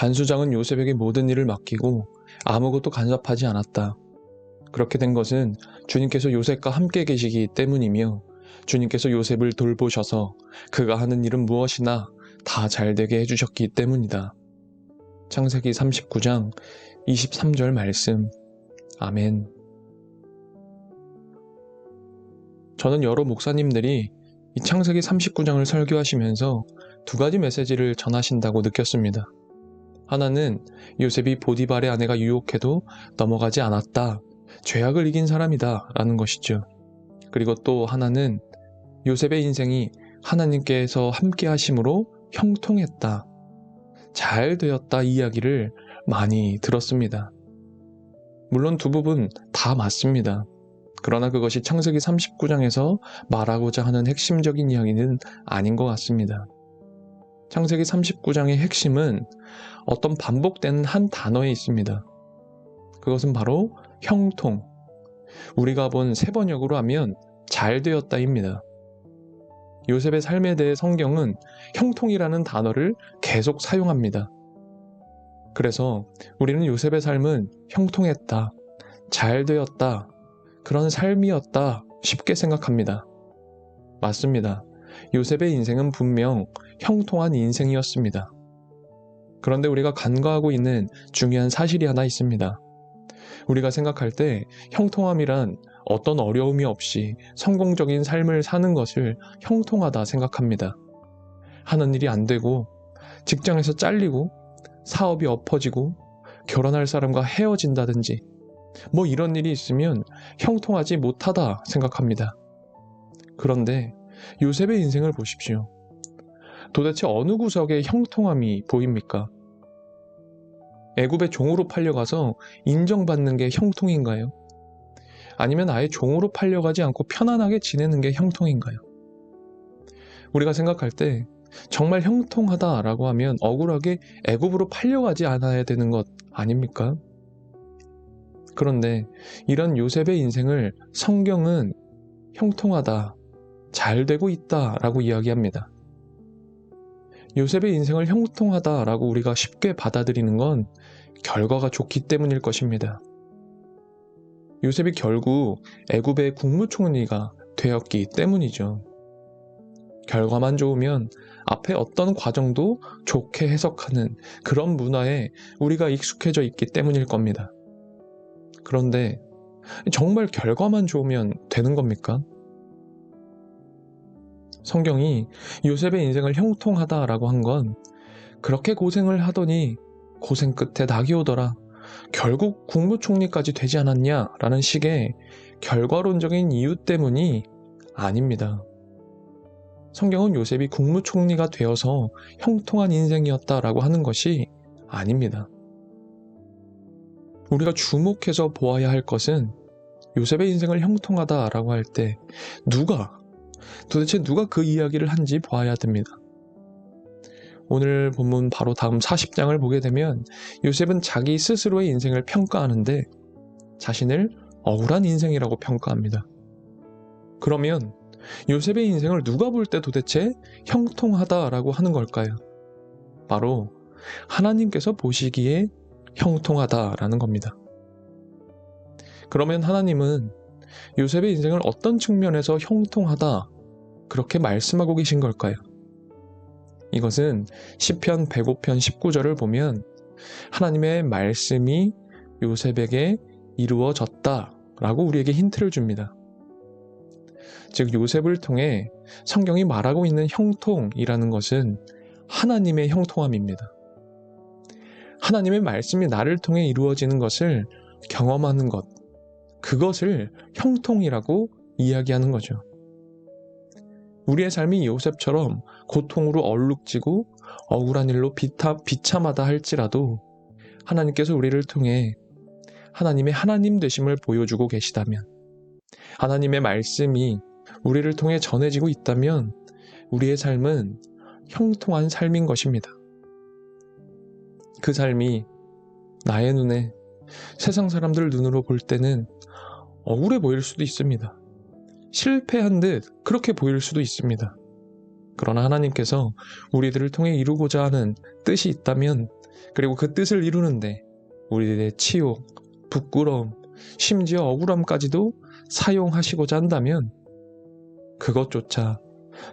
간수장은 요셉에게 모든 일을 맡기고 아무것도 간섭하지 않았다. 그렇게 된 것은 주님께서 요셉과 함께 계시기 때문이며 주님께서 요셉을 돌보셔서 그가 하는 일은 무엇이나 다 잘되게 해주셨기 때문이다. 창세기 39장 23절 말씀. 아멘. 저는 여러 목사님들이 이 창세기 39장을 설교하시면서 두 가지 메시지를 전하신다고 느꼈습니다. 하나는 요셉이 보디발의 아내가 유혹해도 넘어가지 않았다. 죄악을 이긴 사람이다 라는 것이죠. 그리고 또 하나는 요셉의 인생이 하나님께서 함께 하심으로 형통했다. 잘 되었다 이야기를 많이 들었습니다. 물론 두 부분 다 맞습니다. 그러나 그것이 창세기 39장에서 말하고자 하는 핵심적인 이야기는 아닌 것 같습니다. 창세기 39장의 핵심은 어떤 반복되는 한 단어에 있습니다. 그것은 바로 형통. 우리가 본 세번역으로 하면 잘 되었다입니다. 요셉의 삶에 대해 성경은 형통이라는 단어를 계속 사용합니다. 그래서 우리는 요셉의 삶은 형통했다, 잘 되었다, 그런 삶이었다 쉽게 생각합니다. 맞습니다. 요셉의 인생은 분명 형통한 인생이었습니다. 그런데 우리가 간과하고 있는 중요한 사실이 하나 있습니다. 우리가 생각할 때 형통함이란 어떤 어려움이 없이 성공적인 삶을 사는 것을 형통하다 생각합니다. 하는 일이 안 되고, 직장에서 잘리고, 사업이 엎어지고, 결혼할 사람과 헤어진다든지, 뭐 이런 일이 있으면 형통하지 못하다 생각합니다. 그런데 요셉의 인생을 보십시오. 도대체 어느 구석에 형통함이 보입니까? 애굽의 종으로 팔려가서 인정받는 게 형통인가요? 아니면 아예 종으로 팔려가지 않고 편안하게 지내는 게 형통인가요? 우리가 생각할 때 정말 형통하다라고 하면 억울하게 애굽으로 팔려가지 않아야 되는 것 아닙니까? 그런데 이런 요셉의 인생을 성경은 형통하다, 잘 되고 있다라고 이야기합니다. 요셉의 인생을 형통하다라고 우리가 쉽게 받아들이는 건 결과가 좋기 때문일 것입니다. 요셉이 결국 애굽의 국무총리가 되었기 때문이죠. 결과만 좋으면 앞에 어떤 과정도 좋게 해석하는 그런 문화에 우리가 익숙해져 있기 때문일 겁니다. 그런데 정말 결과만 좋으면 되는 겁니까? 성경이 요셉의 인생을 형통하다라고 한 건 그렇게 고생을 하더니 고생 끝에 낙이 오더라. 결국 국무총리까지 되지 않았냐라는 식의 결과론적인 이유 때문이 아닙니다. 성경은 요셉이 국무총리가 되어서 형통한 인생이었다라고 하는 것이 아닙니다. 우리가 주목해서 보아야 할 것은 요셉의 인생을 형통하다라고 할 때 도대체 누가 그 이야기를 한지 보아야 됩니다. 오늘 본문 바로 다음 40장을 보게 되면 요셉은 자기 스스로의 인생을 평가하는데 자신을 억울한 인생이라고 평가합니다. 그러면 요셉의 인생을 누가 볼 때 도대체 형통하다라고 하는 걸까요? 바로 하나님께서 보시기에 형통하다라는 겁니다. 그러면 하나님은 요셉의 인생을 어떤 측면에서 형통하다 그렇게 말씀하고 계신 걸까요? 이것은 시편 105편 19절을 보면 하나님의 말씀이 요셉에게 이루어졌다라고 우리에게 힌트를 줍니다. 즉 요셉을 통해 성경이 말하고 있는 형통이라는 것은 하나님의 형통함입니다. 하나님의 말씀이 나를 통해 이루어지는 것을 경험하는 것, 그것을 형통이라고 이야기하는 거죠. 우리의 삶이 요셉처럼 고통으로 얼룩지고 억울한 일로 비참하다 할지라도 하나님께서 우리를 통해 하나님의 하나님 되심을 보여주고 계시다면, 하나님의 말씀이 우리를 통해 전해지고 있다면 우리의 삶은 형통한 삶인 것입니다. 그 삶이 나의 눈에, 세상 사람들 눈으로 볼 때는 억울해 보일 수도 있습니다. 실패한 듯 그렇게 보일 수도 있습니다. 그러나 하나님께서 우리들을 통해 이루고자 하는 뜻이 있다면 그리고 그 뜻을 이루는데 우리들의 치욕, 부끄러움, 심지어 억울함까지도 사용하시고자 한다면 그것조차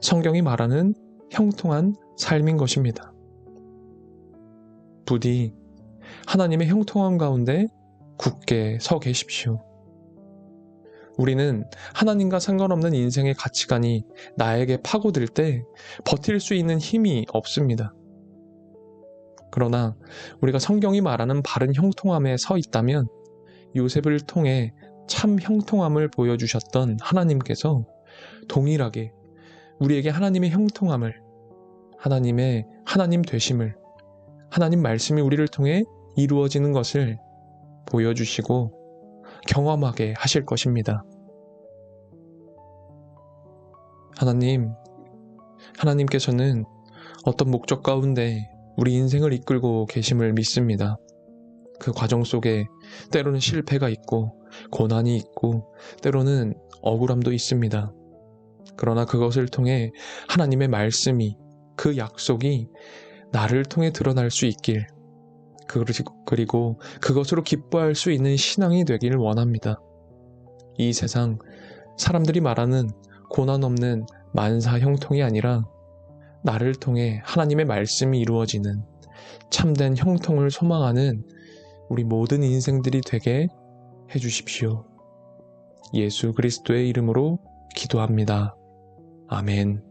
성경이 말하는 형통한 삶인 것입니다. 부디 하나님의 형통함 가운데 굳게 서 계십시오. 우리는 하나님과 상관없는 인생의 가치관이 나에게 파고들 때 버틸 수 있는 힘이 없습니다. 그러나 우리가 성경이 말하는 바른 형통함에 서 있다면 요셉을 통해 참 형통함을 보여주셨던 하나님께서 동일하게 우리에게 하나님의 형통함을, 하나님의 하나님 되심을, 하나님 말씀이 우리를 통해 이루어지는 것을 보여주시고 경험하게 하실 것입니다. 하나님께서는 어떤 목적 가운데 우리 인생을 이끌고 계심을 믿습니다. 그 과정 속에 때로는 실패가 있고 고난이 있고 때로는 억울함도 있습니다. 그러나 그것을 통해 하나님의 말씀이, 그 약속이 나를 통해 드러날 수 있길, 그리고 그것으로 기뻐할 수 있는 신앙이 되기를 원합니다. 이 세상 사람들이 말하는 고난 없는 만사 형통이 아니라 나를 통해 하나님의 말씀이 이루어지는 참된 형통을 소망하는 우리 모든 인생들이 되게 해주십시오. 예수 그리스도의 이름으로 기도합니다. 아멘.